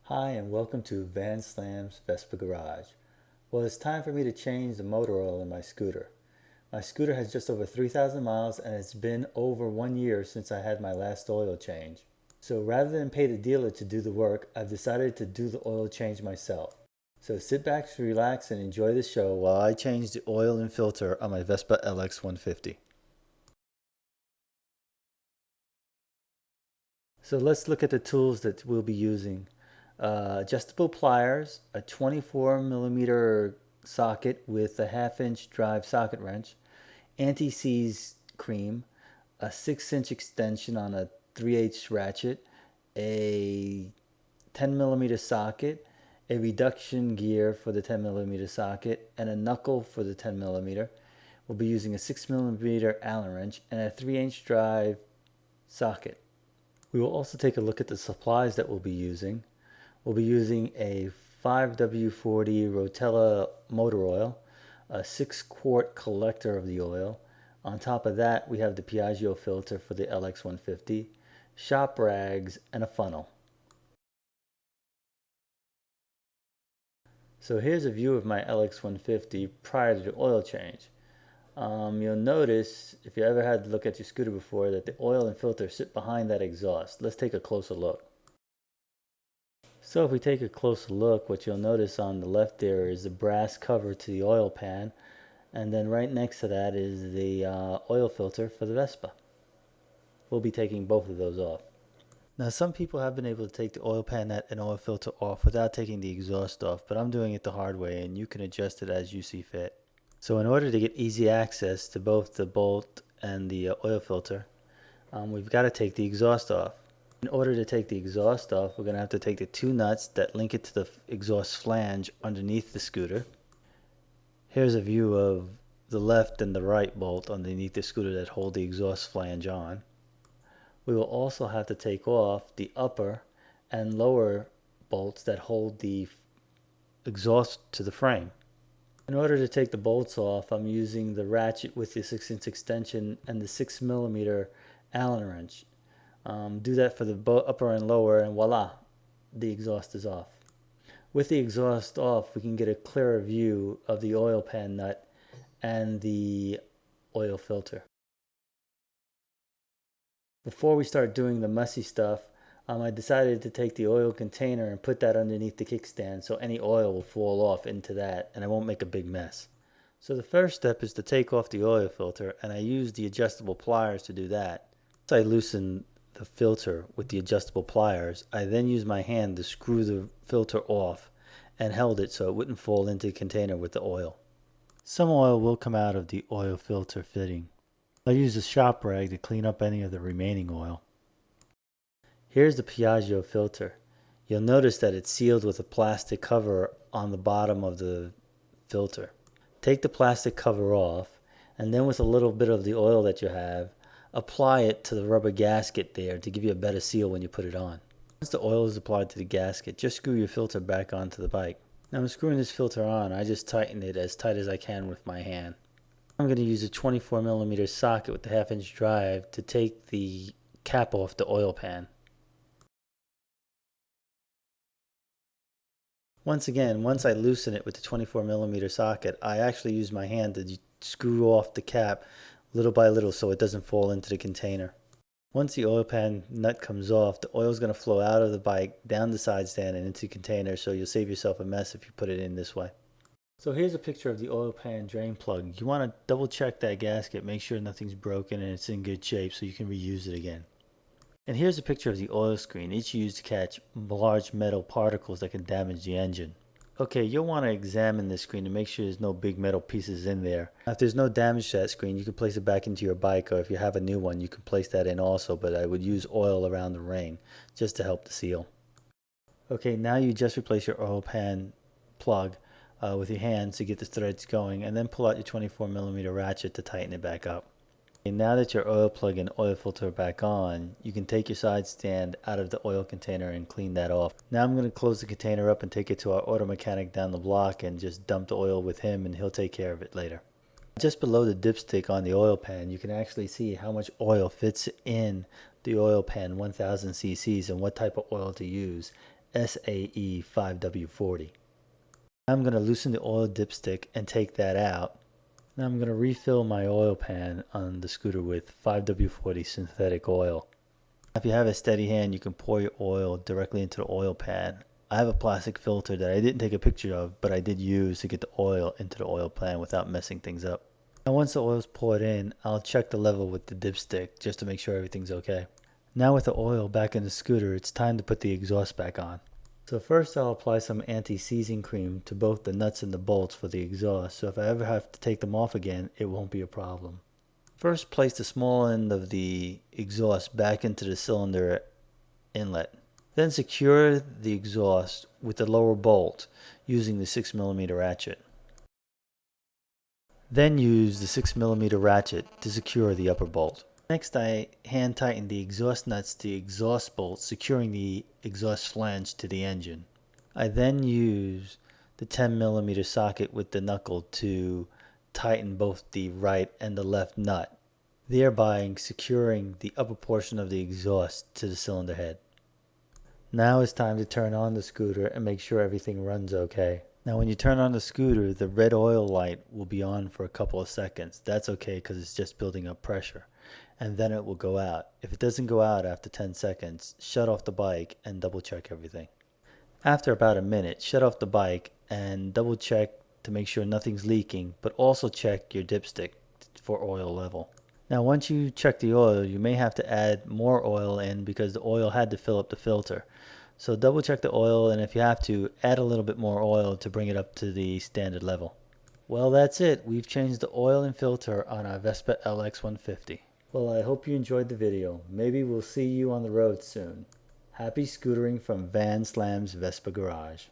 Hi and welcome to Vanslam's Vespa Garage. Well, it's time for me to change the motor oil in my scooter. My scooter has just over 3,000 miles and it's been over 1 year since I had my last oil change. So rather than pay the dealer to do the work, I've decided to do the oil change myself. So sit back, relax, and enjoy the show while I change the oil and filter on my Vespa LX150. So let's look at the tools that we'll be using. Adjustable pliers, a 24mm socket with a 1/2 inch drive socket wrench, anti-seize cream, a 6-inch extension on a 3/8 ratchet, a 10mm socket, a reduction gear for the 10mm socket, and a knuckle for the 10mm. We'll be using a 6mm Allen wrench and a 3-inch drive socket. We will also take a look at the supplies that we'll be using. We'll be using a 5W40 Rotella motor oil, a 6-quart collector of the oil. On top of that, we have the Piaggio filter for the LX150, shop rags, and a funnel. So here's a view of my LX150 prior to the oil change. You'll notice, if you ever had to look at your scooter before, that the oil and filter sit behind that exhaust. Let's take a closer look. So if we take a closer look, what you'll notice on the left there is the brass cover to the oil pan, and then right next to that is the oil filter for the Vespa. We'll be taking both of those off. Now some people have been able to take the oil pan nut and oil filter off without taking the exhaust off, but I'm doing it the hard way and you can adjust it as you see fit. So in order to get easy access to both the bolt and the oil filter, we've got to take the exhaust off. In order to take the exhaust off, we're going to have to take the two nuts that link it to the exhaust flange underneath the scooter. Here's a view of the left and the right bolt underneath the scooter that hold the exhaust flange on. We will also have to take off the upper and lower bolts that hold the exhaust to the frame. In order to take the bolts off, I'm using the ratchet with the 6-inch extension and the 6mm Allen wrench. Do that for the upper and lower, and voila, the exhaust is off. With the exhaust off, we can get a clearer view of the oil pan nut and the oil filter. Before we start doing the messy stuff, I decided to take the oil container and put that underneath the kickstand so any oil will fall off into that and I won't make a big mess. So the first step is to take off the oil filter, and I use the adjustable pliers to do that. Once I loosen the filter with the adjustable pliers, I then used my hand to screw the filter off and held it so it wouldn't fall into the container with the oil. Some oil will come out of the oil filter fitting. I'll use a shop rag to clean up any of the remaining oil. Here's the Piaggio filter. You'll notice that it's sealed with a plastic cover on the bottom of the filter. Take the plastic cover off, and then with a little bit of the oil that you have, apply it to the rubber gasket there to give you a better seal when you put it on. Once the oil is applied to the gasket, just screw your filter back onto the bike. Now I'm screwing this filter on. I just tighten it as tight as I can with my hand. I'm going to use a 24mm socket with the 1/2-inch drive to take the cap off the oil pan. Once I loosen it with the 24mm socket, I actually use my hand to screw off the cap little by little so it doesn't fall into the container. Once the oil pan nut comes off, the oil is going to flow out of the bike, down the side stand and into the container, so you'll save yourself a mess if you put it in this way. So here's a picture of the oil pan drain plug. You want to double check that gasket, make sure nothing's broken and it's in good shape so you can reuse it again. And here's a picture of the oil screen. It's used to catch large metal particles that can damage the engine. Okay, you'll want to examine the screen to make sure there's no big metal pieces in there. Now, if there's no damage to that screen, you can place it back into your bike, or if you have a new one, you can place that in also, but I would use oil around the ring just to help the seal. Okay, now you just replace your oil pan plug with your hands to get the threads going, and then pull out your 24mm ratchet to tighten it back up. And now that your oil plug and oil filter are back on, you can take your side stand out of the oil container and clean that off. Now I'm going to close the container up and take it to our auto mechanic down the block and just dump the oil with him, and he'll take care of it later. Just below the dipstick on the oil pan, you can actually see how much oil fits in the oil pan, 1000 cc's, and what type of oil to use. SAE 5W40. I'm going to loosen the oil dipstick and take that out. Now I'm going to refill my oil pan on the scooter with 5W40 synthetic oil. If you have a steady hand, you can pour your oil directly into the oil pan. I have a plastic filter that I didn't take a picture of, but I did use to get the oil into the oil pan without messing things up. Now once the oil is poured in, I'll check the level with the dipstick just to make sure everything's okay. Now with the oil back in the scooter, it's time to put the exhaust back on. So first I'll apply some anti-seizing cream to both the nuts and the bolts for the exhaust, so if I ever have to take them off again, it won't be a problem. First, place the small end of the exhaust back into the cylinder inlet. Then secure the exhaust with the lower bolt using the 6mm ratchet. Then use the 6mm ratchet to secure the upper bolt. Next, I hand tighten the exhaust nuts to the exhaust bolt, securing the exhaust flange to the engine. I then use the 10mm socket with the knuckle to tighten both the right and the left nut, thereby securing the upper portion of the exhaust to the cylinder head. Now it's time to turn on the scooter and make sure everything runs okay. Now when you turn on the scooter, the red oil light will be on for a couple of seconds. That's okay because it's just building up pressure. And then it will go out. If it doesn't go out after 10 seconds, shut off the bike and double check everything. After about a minute, shut off the bike and double check to make sure nothing's leaking, but also check your dipstick for oil level. Now once you check the oil, you may have to add more oil in because the oil had to fill up the filter. So double check the oil, and if you have to, add a little bit more oil to bring it up to the standard level. Well, that's it. We've changed the oil and filter on our Vespa LX150. Well, I hope you enjoyed the video. Maybe we'll see you on the road soon. Happy scootering from Vanslam's Vespa Garage.